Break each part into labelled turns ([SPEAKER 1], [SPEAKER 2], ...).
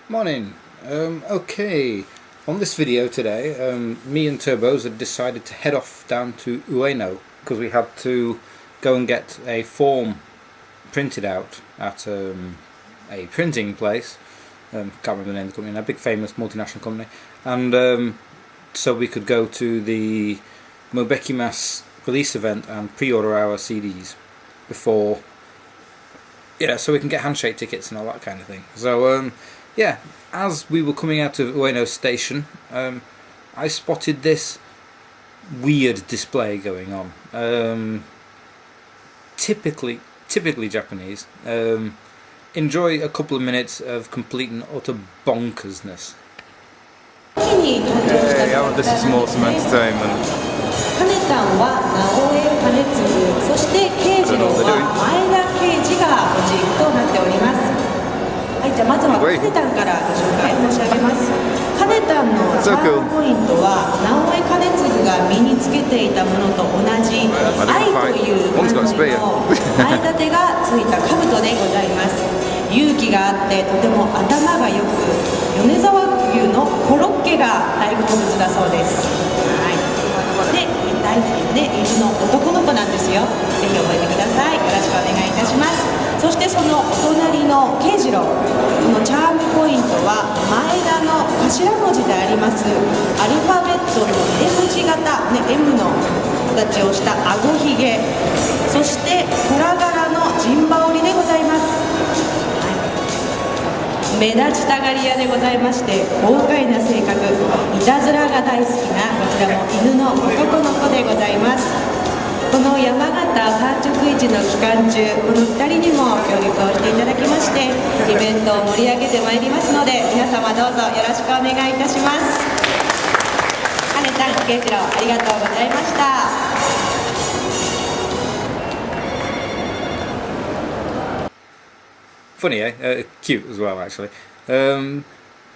[SPEAKER 1] Morning. Okay, on this video today, me and Turbos had decided to head off down to Ueno because we had to go and get a form printed out at a printing place. Can't remember the name of the company, a big famous multinational company, and so we could go to the Mobekimas release event and pre-order our CDs before, so we can get handshake tickets and all that kind of thing. So yeah, as we were coming out of Ueno station, I spotted this weird display going on. Typically Japanese. Enjoy a couple of minutes of complete and utter bonkersness.
[SPEAKER 2] Yeah, this is more some entertainment.
[SPEAKER 3] カネタンは直江兼次、そして慶次郎は前田慶次がモチーフとなっております。はい、じゃあまずはカネタンからご紹介申し上げます。カネタンのチャームポイントは直江兼次が身につけていたものと同じ愛という漢字の前立てがついた兜でございます。勇気があってとても頭がよく、米沢牛のコロッケが大好物だそうです。はい、で大好きで犬の男の子なんですよ。ぜひ覚えてください。よろしくお願いいたします。そしてそのお隣の慶次郎、このチャームポイントは前田の頭文字でありますアルファベットの M 字型、M の形をしたあごひげ、そして虎柄の陣羽織でございます。目立ちたがり屋でございまして、豪快な性格、いたずらが大好きなこちらも犬の男の子でございます。この山形産直市の期間中、この2人にも協力をしていただきまして、イベントを盛り上げてまいりますので、皆様どうぞよろしくお願いいたします。カネタン、慶次郎、ありがとうございました。
[SPEAKER 1] Funny, eh? Cute as well, actually.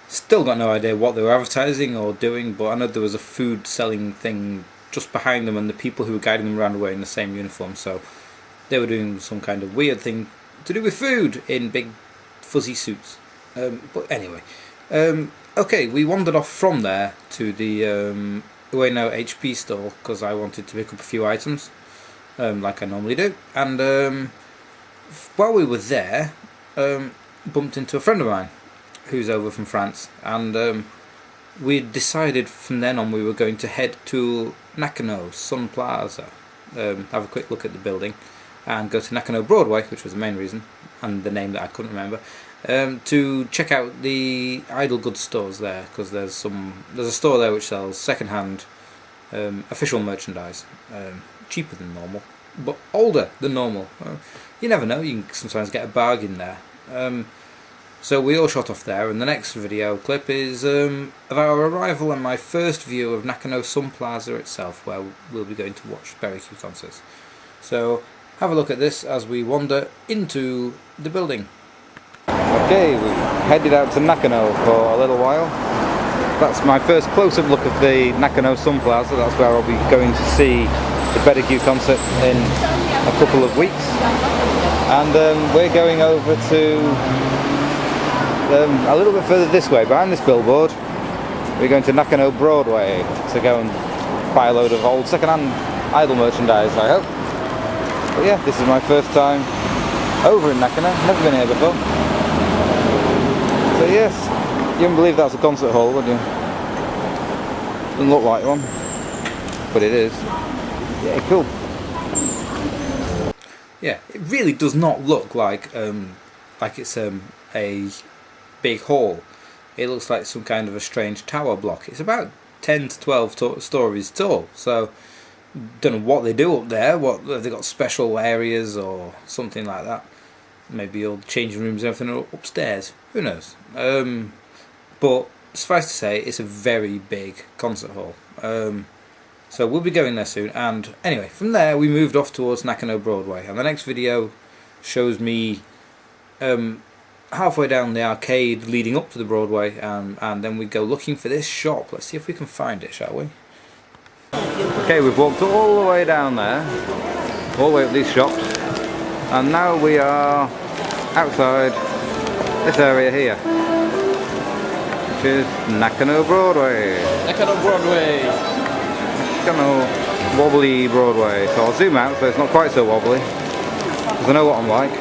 [SPEAKER 1] Still got no idea what they were advertising or doing, but I know there was a food selling thing just behind them, and the people who were guiding them around were in the same uniform, so they were doing some kind of weird thing to do with food in big fuzzy suits. But anyway, okay, we wandered off from there to the Ueno HP store because I wanted to pick up a few items, like I normally do, and while we were there, bumped into a friend of mine who's over from France, and we decided from then on we were going to head to Nakano Sun Plaza, have a quick look at the building, and go to Nakano Broadway, which was the main reason, and the name that I couldn't remember, to check out the idle goods stores there, because there's a store there which sells second-hand official merchandise, cheaper than normal, but older than normal. You never know, you can sometimes get a bargain there. So we all shot off there, and the next video clip is of our arrival and my first view of Nakano Sun Plaza itself, where we'll be going to watch Berikyu concerts. So have a look at this as we wander into the building.
[SPEAKER 2] Okay, we've headed out to Nakano for a little while. That's my first close-up look at the Nakano Sun Plaza. That's where I'll be going to see the Berikyu concert in a couple of weeks. And we're going over to a little bit further this way, behind this billboard. We're going to Nakano Broadway to go and buy a load of old second-hand idol merchandise, I hope. But yeah, this is my first time over in Nakano, never been here before. So yes, you wouldn't believe that's a concert hall, would you? Doesn't look like one, but it is. Yeah, cool.
[SPEAKER 1] Yeah, it really does not look like it's a big hall. It looks like some kind of a strange tower block. It's about 10 to 12 stories tall, so don't know what they do up there. What have they got, special areas or something like that? Maybe all the changing rooms and everything are upstairs. Who knows? But suffice to say, it's a very big concert hall. So we'll be going there soon, and anyway, from there we moved off towards Nakano Broadway, and the next video shows me halfway down the arcade leading up to the Broadway, and then we go looking for this shop. Let's see if we can find it, shall we?
[SPEAKER 2] Okay, we've walked all the way down there, all the way up these shops, and now we are outside this area here. is Nakano Broadway.
[SPEAKER 4] Nakano Broadway.
[SPEAKER 2] Nakano wobbly Broadway. So I'll zoom out so it's not quite so wobbly, because I know what I'm like.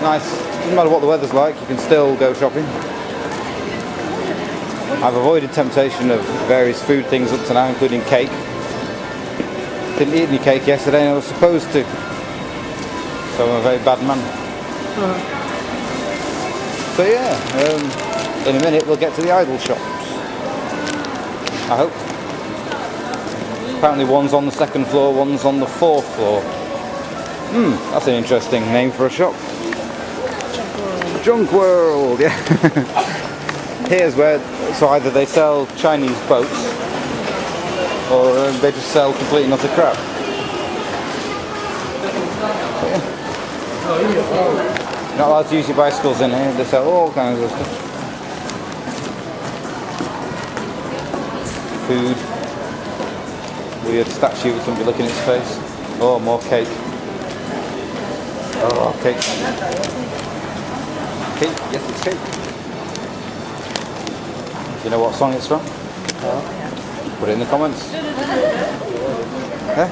[SPEAKER 2] Nice. Doesn't matter what the weather's like, you can still go shopping. I've avoided temptation of various food things up to now, including cake. Didn't eat any cake yesterday and I was supposed to, so I'm a very bad man. So yeah, in a minute we'll get to the idol shops, I hope. Apparently one's on the second floor, one's on the 4th floor. That's an interesting name for a shop. Junk World, yeah. Here's where, so either they sell Chinese boats or they just sell complete and utter crap. Yeah. You're not allowed to use your bicycles in here, they sell all kinds of stuff. Food. Weird statue with somebody licking its face. Oh, more cake. Oh, cake. Cake, yes it's cake. Do you know what song it's from? Put it in the comments. Yeah?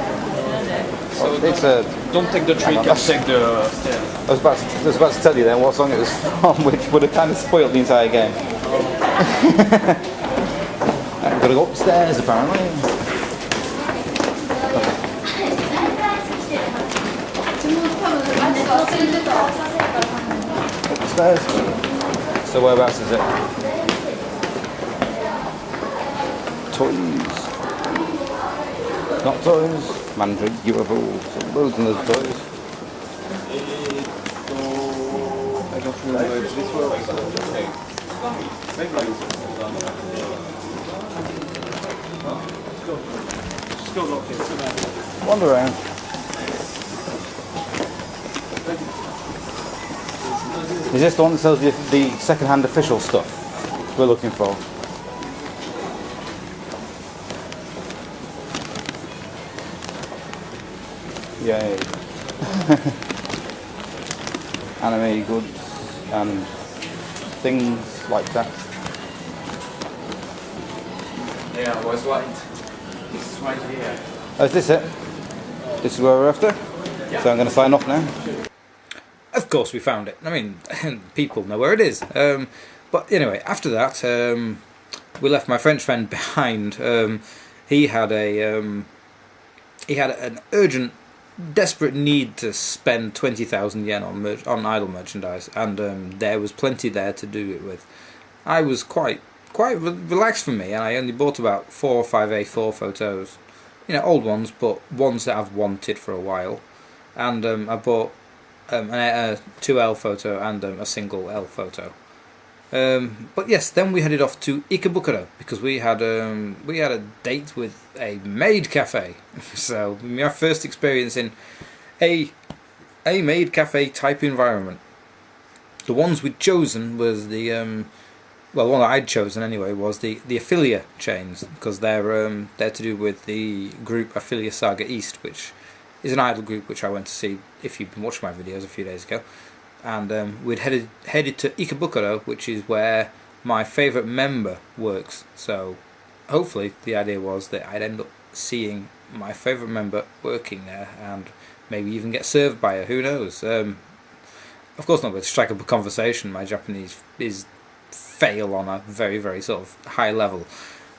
[SPEAKER 4] So
[SPEAKER 2] It's a...
[SPEAKER 4] don't take the tree, just take the stairs.
[SPEAKER 2] I was about to tell you then what song it was from, which would have kind of spoiled the entire game. I've got to go upstairs apparently. Upstairs. So whereabouts is it? Toys. Not toys. Mandarin UFOs. Loads and loads of toys.
[SPEAKER 4] I don't remember if this was
[SPEAKER 2] Wander around. Is this the one that sells the second-hand official stuff we're looking for? Yay. Anime goods and things like that.
[SPEAKER 4] Yeah, was right. It's right here.
[SPEAKER 2] Oh, is this it? This is where we're after?
[SPEAKER 4] Yeah.
[SPEAKER 2] So I'm going to sign off now.
[SPEAKER 1] Of course we found it. I mean, people know where it is. But anyway, after that, we left my French friend behind. He had an urgent, desperate need to spend 20,000 yen on idol merchandise, and there was plenty there to do it with. I was quite relaxed for me, and I only bought about 4 or 5 A4 photos. You know, old ones, but ones that I've wanted for a while. And I bought a 2L photo and a single L photo. But yes, then we headed off to Ikebukuro because we had a date with a Maid Cafe. So my first experience in a Maid Cafe type environment. The ones we'd chosen was the well, one that I'd chosen anyway was the Affiliate chains, because they're to do with the group Affiliate Saga East, which is an idol group which I went to see if you've been watching my videos a few days ago. And we'd headed to Ikebukuro, which is where my favourite member works. So hopefully the idea was that I'd end up seeing my favourite member working there and maybe even get served by her, who knows. Of course not going to strike up a conversation, my Japanese is fail on a very, very sort of high level.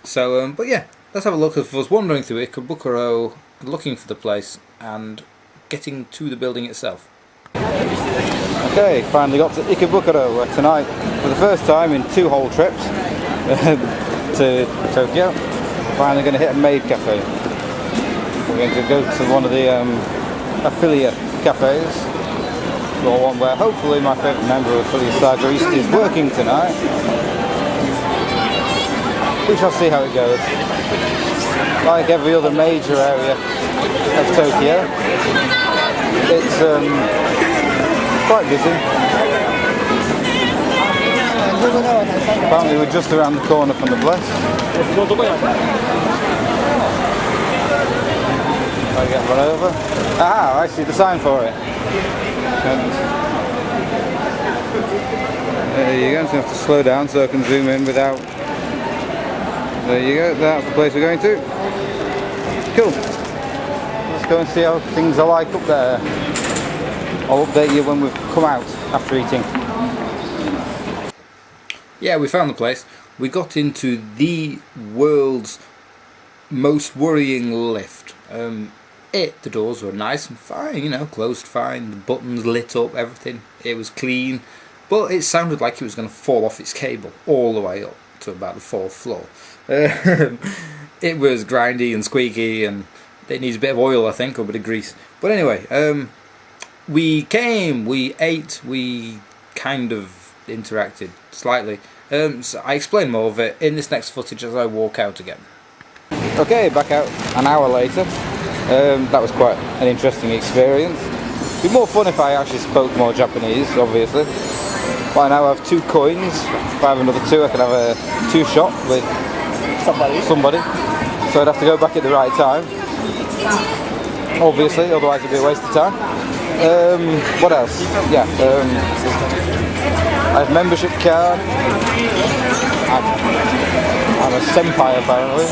[SPEAKER 1] So, but yeah, let's have a look. I was wandering through Ikebukuro, looking for the place and getting to the building itself.
[SPEAKER 2] Okay, finally got to Ikebukuro, where tonight, for the first time in 2 whole trips to Tokyo, finally going to hit a Maid Cafe. We're going to go to one of the affiliate cafes, or one where hopefully my favourite member of Affiliate Saga East is working tonight. We shall see how it goes. Like every other major area of Tokyo, it's quite busy. Apparently we're just around the corner from the place. I get run over. Ah, I see the sign for it. There you go, I'm just going to have to slow down so I can zoom in without... There you go, that's the place we're going to. Cool. Let's go and see how things are like up there. I'll update you when we've come out after eating.
[SPEAKER 1] Yeah, we found the place. We got into the world's most worrying lift. The doors were nice and fine, you know, closed fine, the buttons lit up, everything. It was clean, but it sounded like it was going to fall off its cable all the way up to about the 4th floor. It was grindy and squeaky, and it needs a bit of oil, I think, or a bit of grease. But anyway, we came, we ate, we kind of interacted slightly. So I explain more of it in this next footage as I walk out again.
[SPEAKER 2] Okay, back out an hour later. That was quite an interesting experience. It'd be more fun if I actually spoke more Japanese, obviously. By now I have 2 coins. If I have another 2, I can have a 2-shot with somebody. So I'd have to go back at the right time. Obviously, otherwise it'd be a waste of time. What else? Yeah. I have membership card. I'm a senpai apparently.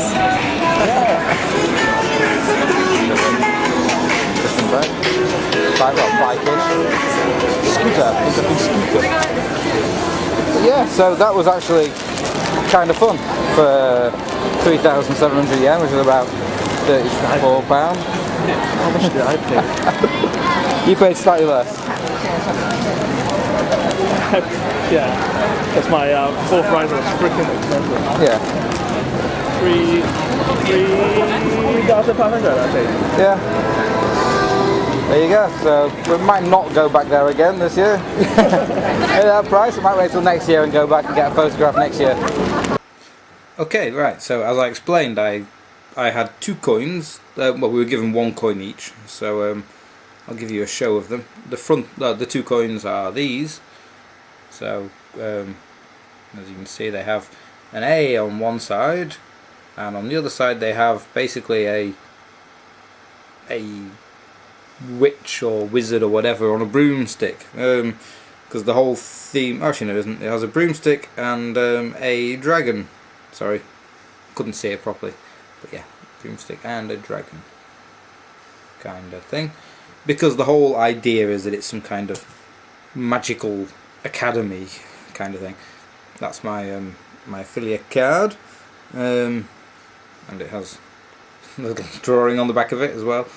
[SPEAKER 2] Scooter. Yeah, so that was actually kind of fun for 3,700 yen, which is about £34.
[SPEAKER 5] How much did I pay?
[SPEAKER 2] You paid slightly less.
[SPEAKER 5] Yeah, because my full price was freaking expensive.
[SPEAKER 2] Yeah.
[SPEAKER 5] 3,500 I paid.
[SPEAKER 2] Yeah. There you go. So we might not go back there again this year. At that price, we might wait till next year and go back and get a photograph next year.
[SPEAKER 1] Okay, right, so as I explained, I had 2 coins. Well, we were given 1 coin each, so I'll give you a show of them. The 2 coins are these. So, as you can see, they have an A on one side, and on the other side they have basically a witch or wizard or whatever on a broomstick. Because the whole theme, actually no it isn't, it has a broomstick and a dragon. Sorry, couldn't see it properly, but yeah, broomstick and a dragon kind of thing. Because the whole idea is that it's some kind of magical academy kind of thing. That's my my affiliate card, and it has a little drawing on the back of it as well.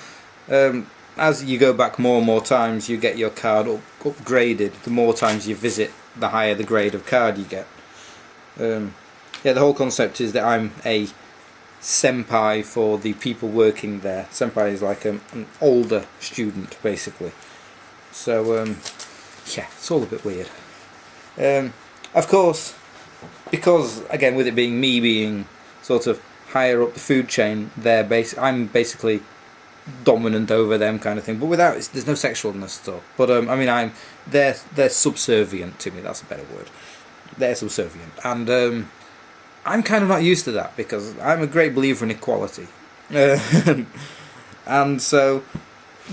[SPEAKER 1] As you go back more and more times, you get your card upgraded. The more times you visit, the higher the grade of card you get. Yeah, the whole concept is that I'm a senpai for the people working there. Senpai is like an older student, basically. So, yeah, it's all a bit weird. Of course, because, again, with it being me being sort of higher up the food chain, I'm basically dominant over them kind of thing. But without, there's no sexualness stuff. But, I mean, they're subservient to me, that's a better word. They're subservient. And, I'm kind of not used to that because I'm a great believer in equality. And so,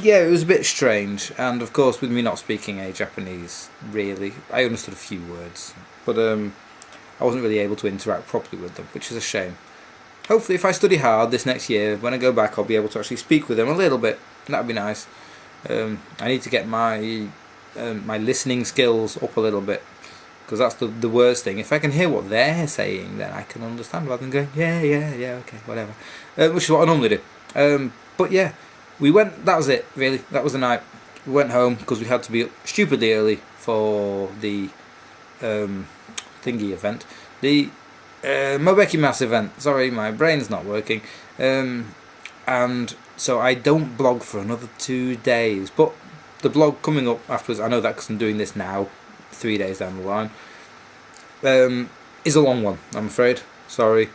[SPEAKER 1] yeah, it was a bit strange. And of course, with me not speaking a Japanese, really, I understood a few words. But I wasn't really able to interact properly with them, which is a shame. Hopefully, if I study hard this next year, when I go back, I'll be able to actually speak with them a little bit. That would be nice. I need to get my my listening skills up a little bit. Because that's the worst thing. If I can hear what they're saying, then I can understand rather than going, yeah, okay, whatever. Which is what I normally do. But yeah, we went, that was it, really. That was the night. We went home because we had to be up stupidly early for the thingy event. The Mobeki Mass event. Sorry, my brain's not working. And so I don't blog for another 2 days. But the blog coming up afterwards, I know that because I'm doing this now, 3 days down the line, is a long one, I'm afraid. Sorry.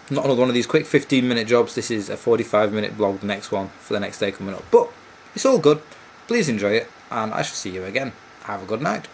[SPEAKER 1] Not another one of these quick 15-minute jobs. This is a 45-minute blog, the next one, for the next day coming up. But it's all good. Please enjoy it, and I shall see you again. Have a good night.